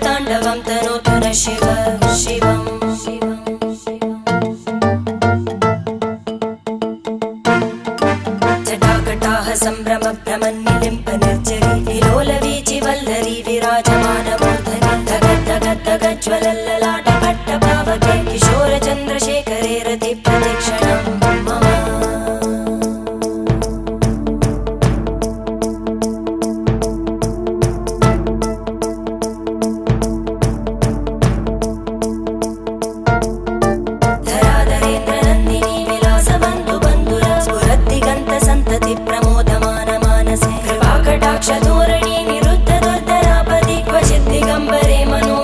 ताण्डवं तनोतु न शिव शिवम् जटाकटाः सम्भ्रम भ्रमन्निलिम्प निर्जरी विलोलवीचि वल्लरी विराजमानमूर्धनि धगद्धगद्धगज्ज्वलल्ललाट पट्टपावके किशोरचन्द्रशेखरे रति प्रदक्षिणं मम प्रमोदमान मानसे कृपाकटाक्षधोरणी निरुद्ध दुर्धरापदि क्वचित् दिगम्बरे मनो